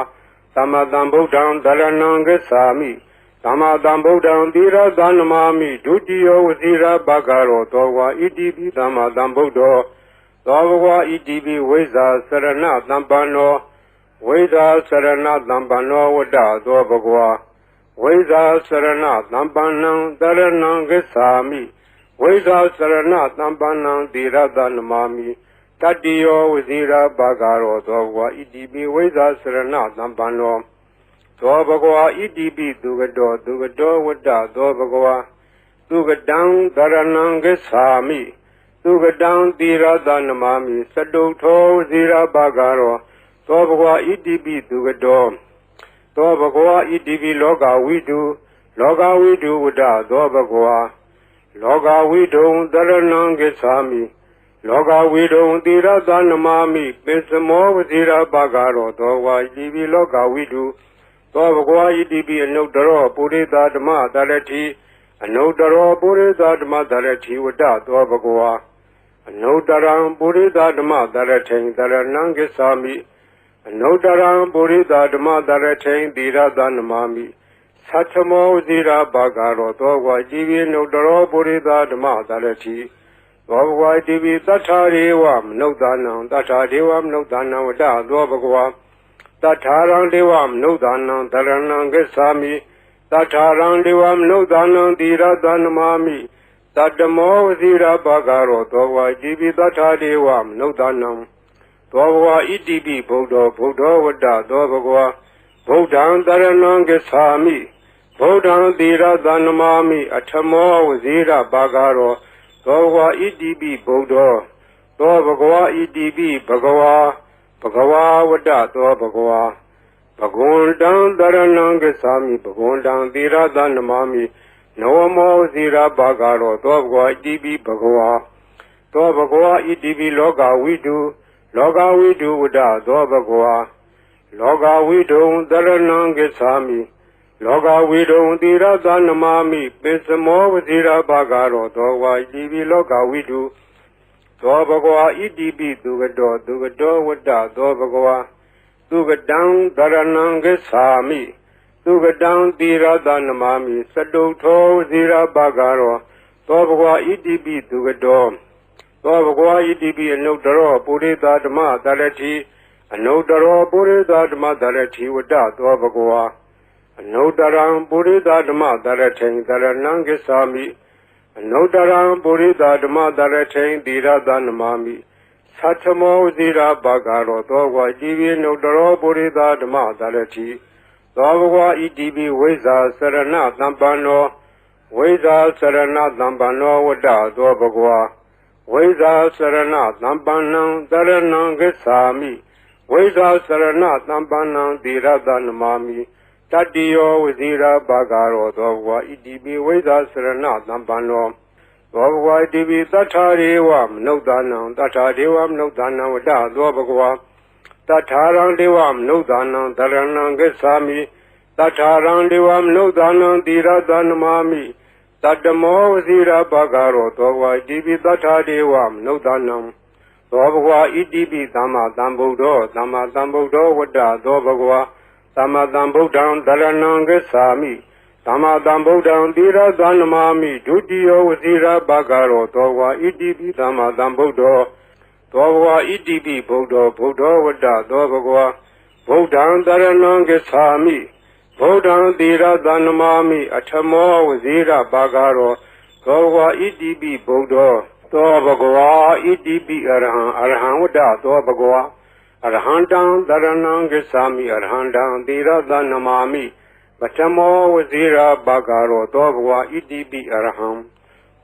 သမ္မာသမ္ဗုဒ္ဓံတရဏံဂစ္ဆာမိ သမ္မာသမ္ဗုဒ္ဓံသီရသနမာမိဒုတိယဝစီရဘဂရောသောဝါဣတိပိသမ္မာသမ္ဗုဒ္ဓောသောဘဂဝါဣတိပိဝိဇ္ဇာစရဏသမ္ပန္နောဝိဇ္ဇာစရဏသမ္ပန္နောဝတ္တသောဘဂဝါဝိဇ္ဇာစရဏသမ္ပန္နံတရဏံဂစ္ဆာမိဝိဇ္ဇာစရဏသမ္ပန္နံသီရသနမာမိတတ္တိယောဝစီရဘဂရောသောဘဂဝါဣတိပိဝိဇ္ဇာစရဏသမ္ပန္နောသောဘဂဝါဣတိပိသူကတောဝတ္တသောဘဂဝါသူကတံသရဏံဂစ္ဆာမိသူကတံသီရသနမာမိစတုထောဇီရဘဂရောသောဘဂဝါဣတိပိသူကတောသောဘဂဝါဣတိပိလောကဝိတုဝတ္တသောဘဂဝါလောကဝိတုံသရဏံဂစ္ဆာမိလောကဝိတုံသီရသနမာမိပိစမောဝဇီရဘဂရောသောဝါဣတိပိလောကဝိတုသောဘဂဝါဣတိပိအနုတ္တရောပုရိသဓမ္မတရတိအနုတ္တရောပုရိသဓမ္မတရတိဝတ္တသောဘဂဝါအနုတ္တရံပုရိသဓမ္မတရထိန်တရဏံဂစ္ဆာမိအနုတ္တရံပုရိသဓမ္မတရထိန်သီရသနမာမိသတ္ထမောဇိရာဘဂရောသောဘဂဝါဣတိပိအနုတ္တရောပုရိသဓမ္မတရတိသောဘဂဝါဣတိပိသတ္ထာရေဝမနုဿာနံသတ္ထာဒေဝမနုဿာနံဝတ္တသောဘဂဝါတထာရံဒေဝမနုဿာနံတရဏံဂစ္ဆာမိတထာရံဒေဝမနုဿာနံသီရသနမာမိတတ္တမောဝစီရဘဂရောသောဘဂဝါဣတိပိတထာဒေဝမနုဿာနံသောဘဂဝါဣတိပိဗုဒ္ဓောဝတ္တသောဘဂဝါဗုဒ္ဓံတရဏံဂစ္ဆာမိဗုဒ္ဓံသီရသနမာမိအထမောဝစီရဘဂရောသောဘဂဝါဣတိပိဗုဒ္ဓောသောဘဂဝါဣတိပိဘဂဝါဝတ္တသောဘဂဝါဘဂဝန္တံတရဏံဂစ္ဆာမိဘဂဝန္တံသီရသနမာမိနဝမောဇီရဘဂရောသောဘဂဝါဣတိပိဘဂဝါသောဘဂဝါဣတိပိလောကဝိတုဝတ္တသောဘဂဝါလောကဝိတုံတရဏံဂစ္ဆာမိလောကဝိတုံသီရသနမာမိပိစမောဝဇီရဘဂရောသောဘဂဝါဣတိပိလောကဝိတုသောဘဂဝါဣတိပိသူကတောဝတ္တသောဘဂဝါသူကတံသရဏံဂစ္ဆာမိသူကတံသီရသနမာမိစတုထောဇီရဘဂရောသောဘဂဝါဣတိပိသူကတောသောဘဂဝါဣတိပိအနုတ္တရောပုရိသဓမ္မတရတိအနုတ္တရောပုရိသဓမ္မတရတိဝတ္တသောဘဂဝါအနုတ္တရံပုရိသဓမ္မတရထိန်တရဏံဂစ္ဆာမိအနုတ္တရံပုရိသဓမ္မတရထိန်သီရသနမာမိသတ္ထမောဇိရာဘဂရောသောဘဂဝါဣတိပိအနုတ္တရောပုရိသဓမ္မတရတိသောဘဂဝါဣတိပိဝိဇ္ဇာစရဏသမ္ပန္နောဝိဇ္ဇာစရဏသမ္ပန္နောဝတ္တသောဘဂဝါဝိဇ္ဇာစရဏသမ္ပန္နံတရဏံဂစ္ဆာမိဝိဇ္ဇာစရဏသမ္ပန္နံသီရသနမာမိတတ္တိယောဝစီရဘဂရောသောဘဂဝါဣတိပိဝိဇ္ဇာစရဏသမ္ပန္နောသောဘဂဝါဣတိပိသတ္ထာရေဝမနုဿာနံသတ္ထာဒေဝမနုဿာနံဝတ္တသောဘဂဝါတထာရံဒေဝမနုဿာနံတရဏံဂစ္ဆာမိတထာရံဒေဝမနုဿာနံသီရသနမာမိတတ္တမောဝစီရဘဂရောသောဘဂဝါဣတိပိသတ္ထာဒေဝမနုဿာနံသောဘဂဝါဣတိပိသမ္မာသမ္ဗုဒ္ဓောဝတ္တသောဘဂဝါသမ္မာသမ္ဗုဒ္ဓံတရဏံဂစ္ဆာမိသမ္မာသမ္ဗုဒ္ဓံသီရသနမာမိဒုတိယဝစီရဘဂရောသောဘဂဝါဣတိပိသမ္မာသမ္ဗုဒ္ဓောသောဘဂဝါဣတိပိဗုဒ္ဓောဝတ္တသောဘဂဝါဗုဒ္ဓံတရဏံဂစ္ဆာမိဗုဒ္ဓံသီရသနမာမိအထမောဝစီရဘဂရောသောဘဂဝါဣတိပိဗုဒ္ဓောသောဘဂဝါဣတိပိအရဟံဝတ္တသောဘဂဝါအရဟံတံတရဏံဂစ္ဆာမိအရဟံတံသီရသနမာမိပထမောဝစီရဘဂရောသောဘဂဝါဣတိပိအရဟံ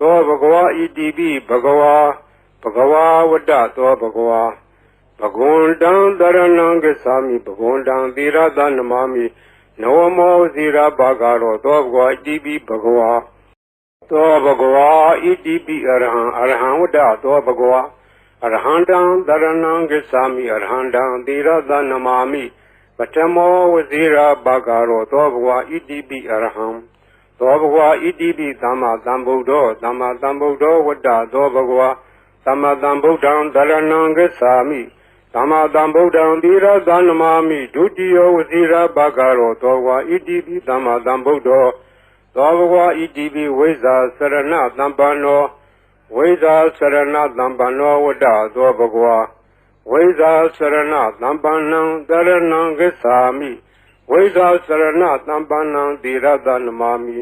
သောဘဂဝါဣတိပိဘဂဝါဝတ္တသောဘဂဝါဘဂဝန္တံတရဏံဂစ္ဆာမိဘဂဝန္တံသီရသနမာမိနဝမောဝစီရဘဂရောသောဘဂဝါဣတိပိဘဂဝါသောဘဂဝါဣတိပိအရဟံဝတ္တသောဘဂဝါအရဟံတံတရဏံဂစ္ဆာမိအရဟံတံသီရသနမာမိပထမောဝစီရဘဂရောသောဘဂဝါဣတိပိအရဟံသောဘဂဝါဣတိပိသမ္မာသမ္ဗုဒ္ဓောဝတ္တသောဘဂဝါသမ္မာသမ္ဗုဒ္ဓံတရဏံဂစ္ဆာမိသမ္မာသမ္ဗုဒ္ဓံသီရသနမာမိဒုတိယဝစီရဘဂရောသောဘဂဝါဣတိပိသမ္မာသမ္ဗုဒ္ဓော သောဘဂဝါဣတိပိဝိဇာစရဏသံပန္နောဝိဇာစရဏသံပန္နောဝတ္တသောဘဂဝါဝိဇာစရဏသံပန္နံတရဏံဂစ္ဆာမိဝိဇာစရဏသံပန္နံသီရတနမာမိ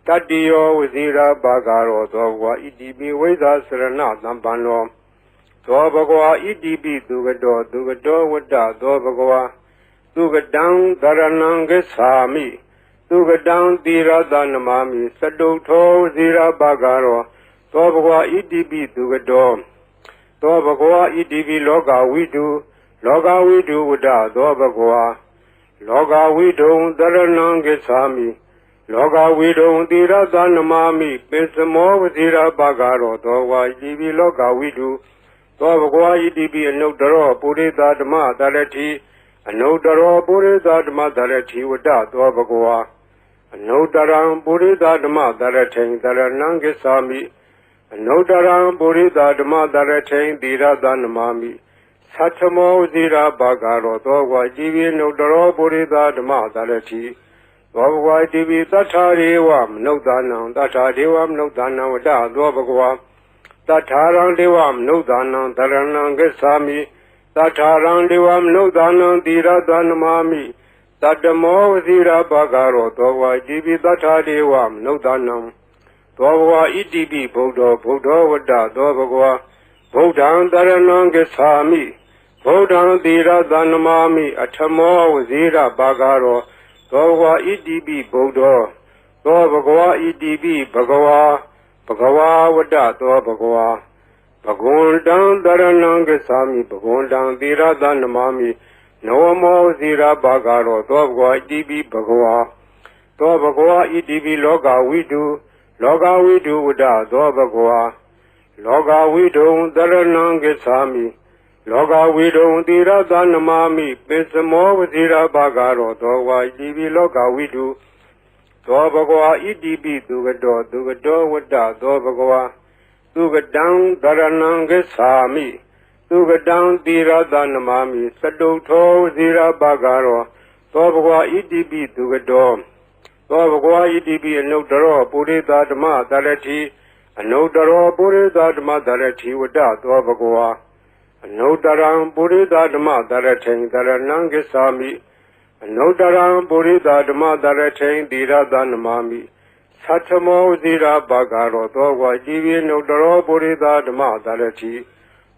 တတ္တိယောဝဇိရာဘာဂရောသောဘဂဝါဣတိပိဝိဇာစရဏသံပန္နောသောဘဂဝါဣတိပိသူကတောဝတ္တသောဘဂဝါသူကတံတရဏံဂစ္ဆာမိသူကတံသီရတနမာမိသတုထောဝဇိရာဘာဂရောသောဘဂဝါဣတိပိသူကတောသောဘဂဝါဣတိပိလောကဝိတုဝတ္တသောဘဂဝါလောကဝိတုံတရဏံဂစ္ဆာမိလောကဝိတုံသီရတနမာမိပိစမောဝဇိရာဘာဂရောသောဘဂဝါဣတိပိလောကဝိတုသောဘဂဝါဣတိပိအနုတ္တရောပုရိသဓမ္မတရတိအနုတ္တရောပုရိသဓမ္မတရတိဝတ္တသောဘဂဝါအနုတ္တရံပုရိသဓမ္မတရထိံတရဏံဂစ္ဆာမိအနုတ္တရံပုရိသဓမ္မတရထိံသီရတနမာမိသတ္ထမောဇိရာဘာဂရောသောဘဂဝါဣတိပိအနုတ္တရောပုရိသဓမ္မတရတိသောဘဂဝါဣတိပိသတ္ထာရေဝမနုဿာနံသတ္ထာဒေဝမနုဿာနံဝတ္တသောဘဂဝါသတ္ထာရံဒေဝမနုဿာနံတရဏံဂစ္ဆာမိသတ္ထာရံဒေဝမနုဿာနံသီရတနမာမိတတ္တမောဝဇိရာဘာဂရောသောဘဂဝါဣတိပိသတ္ထာဒေဝမနုဿာနံသောဘဂဝါဣတိပိဗုဒ္ဓောဝတ္တသောဘဂဝါဗုဒ္ဓံတရဏံဂစ္ဆာမိဗုဒ္ဓံသီရတနမာမိအထမောဝဇိရာဘာဂရောသောဘဂဝါဣတိပိဗုဒ္ဓောသောဘဂဝါဣတိပိဘဂဝါဝတ္တသောဘဂဝါဘဂဝန္တံတရဏံဂစ္ဆာမိဘဂဝန္တံသီရတနမာမိနဝမောဇိရာဘာဂရောသောဘဂဝါဣတိပိဘဂဝါသောဘဂဝါဣတိပိလောကဝိတုဝတ္တသောဘဂဝါလောကဝိတုံတရဏံဂစ္ဆာမိလောကဝိတုံသီရတနမာမိပိစမောဝဇိရာဘာဂရောသောဘဂဝါဣတိပိလောကဝိတုသောဘဂဝါဣတိပိသူကတောဝတ္တသောဘဂဝါသူကတံတရဏံဂစ္ဆာမိသူကတံသီရတနမာမိသတုထောဝဇိရာဘာဂရောသောဘဂဝါဣတိပိသူကတောသောဘဂဝါဣတိပိအနုတ္တရောပုရိသဓမ္မတရတိအနုတ္တရောပုရိသဓမ္မတရတိဝတ္တသောဘဂဝါအနုတ္တရံပုရိသဓမ္မတရထိံတရဏံဂစ္ဆာမိအနုတ္တရံပုရိသဓမ္မတရထိံသီရတနမာမိသတ္ထမောဇိရာဘာဂရောသောဘဂဝါဣတိပိအနုတ္တရောပုရိသဓမ္မတရတိ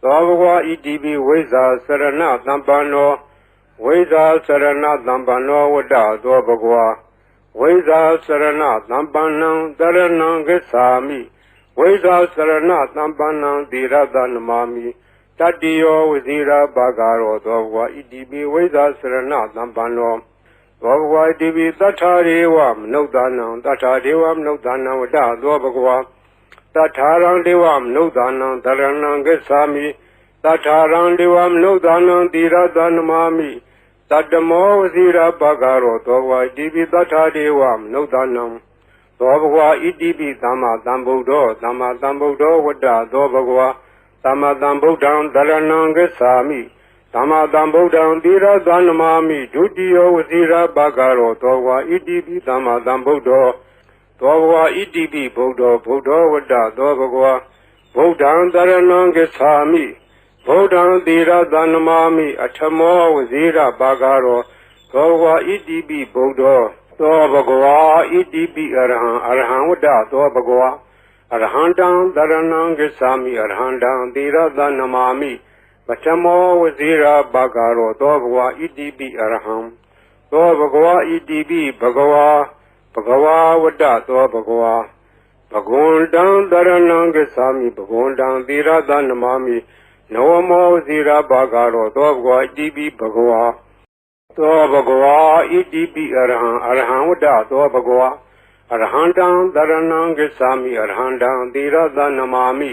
သောဘဂဝါဣတိပိဝိဇာစရဏသံပန္နောဝိဇာစရဏသံပန္နောဝတ္တသောဘဂဝါဝိဇာစရဏသံပန္နံတရဏံဂစ္ဆာမိဝိဇာစရဏသံပန္နံသီရတနမာမိတတ္တိယောဝဇိရာဘာဂရောသောဘဂဝါဣတိပိဝိဇာစရဏသံပန္နောသောဘဂဝါဣတိပိသတ္ထာရေဝမနုဿာနံသတ္ထာဒေဝမနုဿာနံဝတ္တသောဘဂဝါသတ္ထာရံဒေဝမနုဿာနံတရဏံဂစ္ဆာမိသတ္ထာရံဒေဝမနုဿာနံသီရတနမာမိတတ္တမောဝဇိရာဘာဂရောသောဘဂဝါဣတိပိသတ္ထာဒေဝမနုဿာနံသောဘဂဝါဣတိပိသမ္မာသမ္ဗုဒ္ဓောဝတ္တသောဘဂဝါသမ္မာသမ္ဗုဒ္ဓံတရဏံဂစ္ဆာမိသမ္မာသမ္ဗုဒ္ဓံသီရတနမာမိဒုတိယဝဇိရာဘာဂရောသောဘဂဝါဣတိပိသမ္မာသမ္ဗုဒ္ဓောသောဘဂဝါဣတိပိဗုဒ္ဓောဝတ္တသောဘဂဝါဗုဒ္ဓံတရဏံဂစ္ဆာမိဗုဒ္ဓံသီရတနမာမိအထမောဝဇိရာဘာဂရောသောဘဂဝါဣတိပိဗုဒ္ဓောသောဘဂဝါဣတိပိအရဟံဝတ္တသောဘဂဝါအရဟံတံတရဏံဂစ္ဆာမိအရဟံတံသီရတနမာမိပထမောဝဇိရာဘာဂရောသောဘဂဝါဣတိပိအရဟံသောဘဂဝါဣတိပိဘဂဝါဝတ္တသောဘဂဝါဘဂဝန္တံတရဏံဂစ္ဆာမိဘဂဝန္တံသီရတနမာမိနဝမောဝဇိရာဘာဂရောသောဘဂဝါဣတိပိဘဂဝါသောဘဂဝါဣတိပိအရဟံဝတ္တသောဘဂဝါအရဟံတံတရဏံဂစ္ဆာမိအရဟံတံသီရတနမာမိ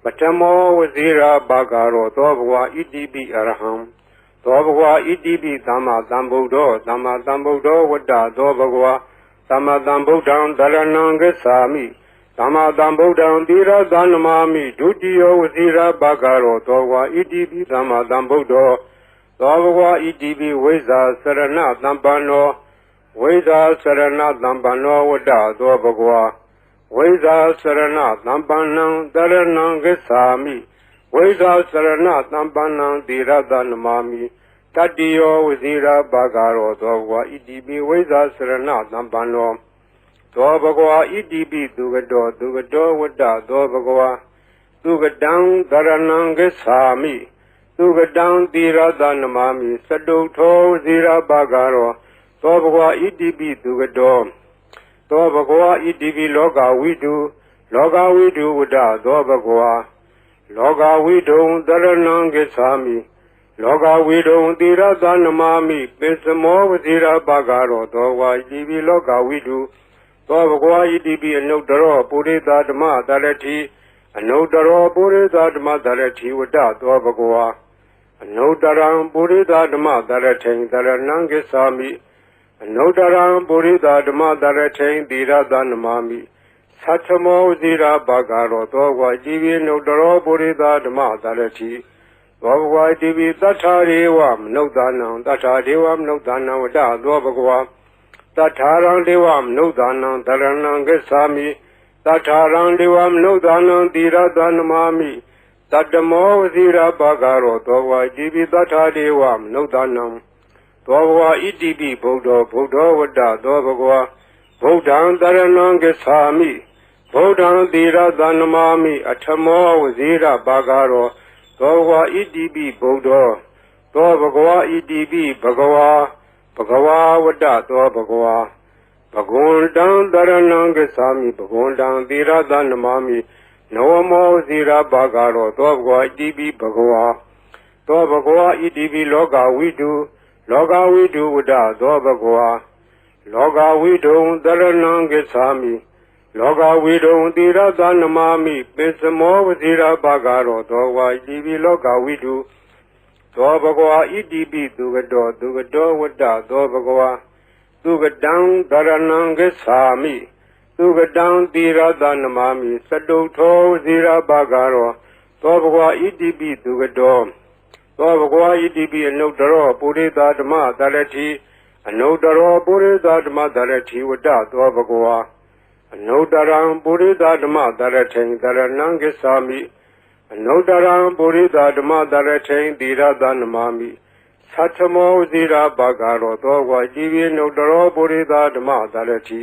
ပထမောဝဇိရာဘာဂရောသောဘဂဝါဣတိပိအရဟံသောဘဂဝါဣတိပိသမ္မာသမ္ဗုဒ္ဓောဝတ္တသောဘဂဝါသမ္မာသမ္ဗုဒ္ဓံတရဏံဂစ္ဆာမိသမ္မာသမ္ဗုဒ္ဓံသီရတနမာမိဒုတိယဝဇိရာဘာဂရောသောဘဂဝါဣတိပိသမ္မာသမ္ဗုဒ္ဓောသောဘဂဝါဣတိပိဝိဇာစရဏသံပန္နောဝ ဝိဇာစရဏသံပန္နောဝတ္တသောဘဂဝါဝိဇာစရဏသံပန္နံတရဏံဂစ္ဆာမိဝိဇာစရဏသံပန္နံသီရတနမာမိတတ္တိယောဝဇိရာဘာဂရောသောဘဂဝါဣတိပိဝိဇာစရဏသံပန္နောသောဘဂဝါဣတိပိသူကတောဝတ္တသောဘဂဝါသူကတံတရဏံဂစ္ဆာမိသူကတံသီရတနမာမိသတုထောဝဇိရာဘာဂရောသောဘဂဝါဣတိပိသူကတောသောဘဂဝါဣတိပိလောကဝိတုဝတ္တသောဘဂဝါလောကဝိတုံတရဏံဂစ္ဆာမိလောကဝိတုံသီရတနမာမိပိစမောဝဇိရာဘာဂရောသောဘဂဝါဣတိပိလောကဝိတုသောဘဂဝါဣတိပိအနုတ္တရောပုရိသဓမ္မတရတိအနုတ္တရောပုရိသဓမ္မတရတိဝတ္တသောဘဂဝါအနုတ္တရံပုရိသဓမ္မတရထိံတရဏံဂစ္ဆာမိအနုတ္တရံပုရိသဓမ္မတရထိံသီရတနမာမိသတ္ထမောဇိရာဘာဂရောသောဘဂဝါဣတိပိအနုတ္တရောပုရိသဓမ္မတရတိသောဘဂဝါဣတိပိသတ္ထာရေဝမနုဿာနံသတ္ထာဒေဝမနုဿာနံဝတ္တသောဘဂဝါသတ္ထာရံဒေဝမနုဿာနံတရဏံဂစ္ဆာမိသတ္ထာရံဒေဝမနုဿာနံသီရတနမာမိတတ္တမောဇိရာဘာဂရောသောဘဂဝါဣတိပိသတ္ထာဒေဝမနုဿာနံသောဘဂဝါဣတိပိဗုဒ္ဓောဝတ္တသောဘဂဝါဗုဒ္ဓံတရဏံဂစ္ဆာမိဗုဒ္ဓံသီရတနမာမိအထမောဝဇိရာဘာဂရောသောဘဂဝါဣတိပိဗုဒ္ဓောသောဘဂဝါဣတိပိဘဂဝါဝတ္တသောဘဂဝါဘဂဝန္တံတရဏံဂစ္ဆာမိဘဂဝန္တံသီရတနမာမိနဝမောဝဇိရာဘာဂရောသောဘဂဝါဣတိပိဘဂဝါသောဘဂဝါဣတိပိလောကဝိတုဝတ္တသောဘဂဝါလောကဝိတုံတရဏံဂစ္ဆာမိလောကဝိတုံသီရတနမာမိပိစမောဝဇိရာဘာဂရောသောဘဂဝါဣတိပိလောကဝိတုသောဘဂဝါဣတိပိသူကတောဝတ္တသောဘဂဝါသူကတံတရဏံဂစ္ဆာမိသူကတံသီရတနမာမိသတုထောဝဇိရာဘာဂရောသောဘဂဝါဣတိပိသူကတောသောဘဂဝါဣတိပိအနုတ္တရောပုရိသဓမ္မတရတိအနုတ္တရောပုရိသဓမ္မတရတိဝတ္တသောဘဂဝါအနုတ္တရံပုရိသဓမ္မတရထိံတရဏံဂစ္ဆာမိအနုတ္တရံပုရိသဓမ္မတရထိံသီရတနမာမိသတ္ထမောဇိရာဘာဂရောသောဘဂဝါဣတိပိအနုတ္တရောပုရိသဓမ္မတရတိ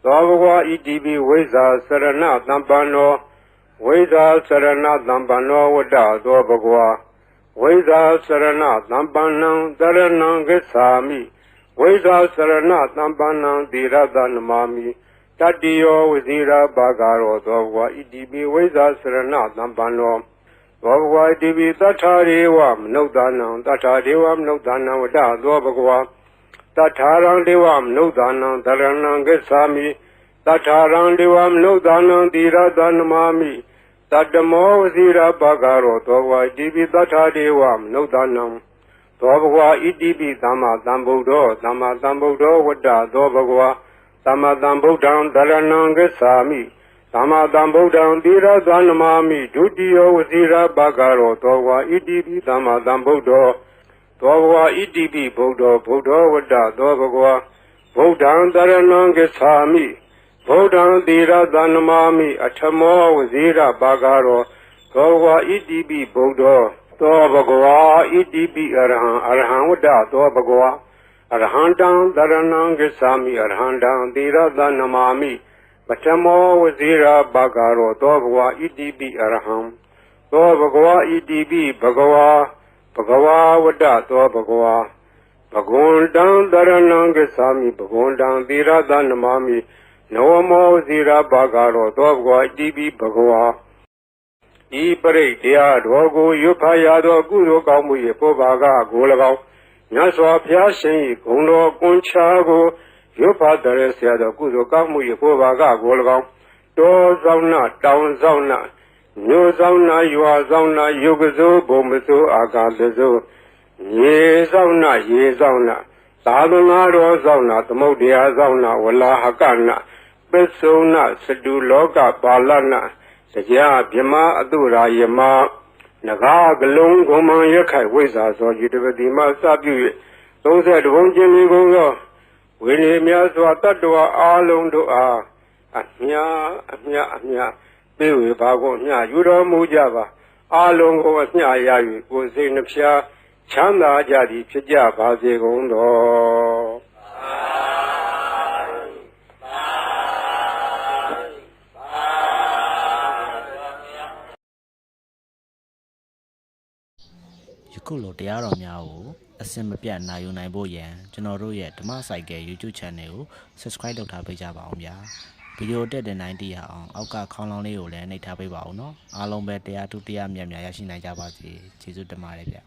သောဘဂဝါဣတိပိဝိဇာစရဏသံပန္နောဝိဇာစရဏသံပန္နောဝတ္တသောဘဂဝါဝိဇာစရဏသံပန္နံတရဏံဂစ္ဆာမိဝိဇာစရဏသံပန္နံသီရတနမာမိတတ္တိယောဝဇိရာဘာဂရောသောဘဂဝါဣတိပိဝိဇာစရဏသံပန္နောသောဘဂဝါဣတိပိသတ္ထာရေဝမနုဿာနံသတ္ထာဒေဝမနုဿာနံဝတ္တသောဘဂဝါသတ္ထာရံဒေဝမနုဿာနံတရဏံဂစ္ဆာမိသတ္ထာရံဒေဝမနုဿာနံသီရတနမာမိတတ္တမောဝဇိရာဘာဂရောသောဘဂဝါဣတိပိသတ္ထာဒေဝမနုဿာနံသောဘဂဝါဣတိပိသမ္မာသမ္ဗုဒ္ဓောဝတ္တသောဘဂဝါသမ္မာသမ္ဗုဒ္ဓံတရဏံဂစ္ဆာမိသမ္မာသမ္ဗုဒ္ဓံသီရတနမာမိဒုတိယဝဇိရာဘာဂရောသောဘဂဝါဣတိပိသမ္မာသမ္ဗုဒ္ဓောသောဘဂဝါဣတိပိဗုဒ္ဓောဝတ္တသောဘဂဝါဗုဒ္ဓံတရဏံဂစ္ဆာမိဗုဒ္ဓံသီရတနမာမိအထမောဝဇိရာဘာဂရောသောဘဂဝါဣတိပိဗုဒ္ဓောသောဘဂဝါဣတိပိအရဟံဝတ္တသောဘဂဝါအရဟံတံတရဏံဂစ္ဆာမိအရဟံတံသီရတနမာမိပထမောဝဇိရာဘာဂရောသောဘဂဝါဣတိပိအရဟံသောဘဂဝါဣတိပိဘဂဝါဝတ္တသောဘဂဝါဘဂဝန္တံတရဏံဂစ္ဆာမိဘဂဝန္တံသီရတနမာမိနဝမောဝဇိရာဘာဂရောသောဘဂဝါဣတိပိဘဂဝါဤပရိတရားတော်ကိုရွတ်ဖတ်ရသောကုသိုလ်ကောင်းမှု၏ပုဗ္ဗာကကို၎င်းမြတ်စွာဘုရားရှင်၏ဂုဏ်တော်ကွန်ချာကိုရွတ်ဖတ်တဲ့ဆရာတော်ကုသိုလ်ကောင်းမှု၏ပုဗ္ဗာကကို၎င်းတောဆောင်နာတောင်ဆောင်နာမြို့ဆောင်နာရွာဆောင်နာယုတ်ကစိုးဘုံမစိုးအာကာသစိုးရေဆောင်နာရေဆောင်နာသာသနာတော်ဆောင်နာသမုဒ္ဒရာဆောင်နာဝလာဟကနာပစ္စုနာစတုလောကပါဠနာတရားဗြဟ္မာအတုရာယမနဂါကလုံးဂုံမံရခိုင်ဝိဇ္ဇာသောယုတပတိမစပြု၍30ဘုံကျင်းလေးကုန်သော ဝိနည်းများစွာတတ္တဝါအားလုံးတို့အားအမြပေးဝေပါကုန်မြယူတော်မူကြပါအားလုံးကိုအမြရ၍ကိုယ်စိတ်နှဖျားချမ်းသာကြသည်ဖြစ်ကြပါစေကုန်တော်ယခုလိုတရားတော်များကိုအစင်မပြတ်နာယူနိုင်ဖို့ရန်ကျွန်တော်တို့ရဲ့ဓမ္မဆိုင်ကယ် YouTube Channel ကို Subscribe လုပ်ထားပေးကြပါအောင်ဗျာဗီဒီယိုတက်တဲ့တိုင်းသိရအောင်အောက်ကခေါင်းလောင်းလေးကိုလည်းနှိပ်ထားပေးပါဦးနော်အားလုံးပဲတရားထူးတရားမြတ်များရရှိနိုင်ကြပါစေကျေးဇူးတင်ပါတယ်ဗျ